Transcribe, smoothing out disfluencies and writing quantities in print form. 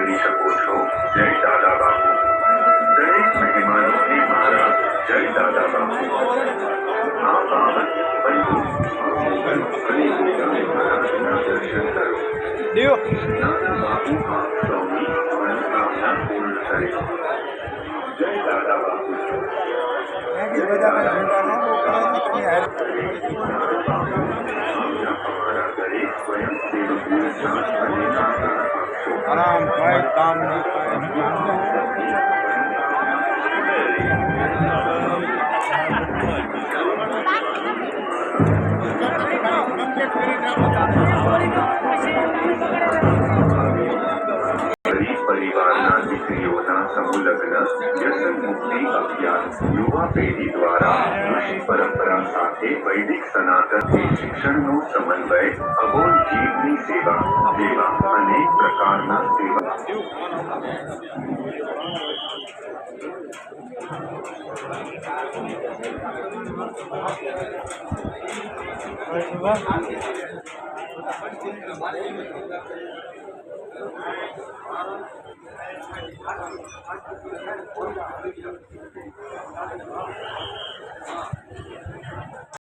કરી શકો છો। જય દાદા બાપુ। દરેક મહેમાનોને મારા જય દાદા બાપુ। આ પાવન બંધુ મોગલ અને ગોગા મહારાજના દર્શન કરો। દાદા બાપુ આપ સૌની મનોકામના પૂર્ણ કરે। જય દાદા બાપુ। અમારા ઘરે સ્વયંસેવકોને સાથ અને આકાર આપશો। આરામ કોઈ કામ નહીં પરિવારના દીકરીઓના સમૂહ લગ્ન વ્યસન મુક્તિ અભિયાન યુવા પેઢી દ્વારા ઋષિ પરંપરા સાથે વૈદિક સનાતન શિક્ષણનો સમન્વય અબોલ જીવની સેવા જેવા અનેક પ્રકારના સેવા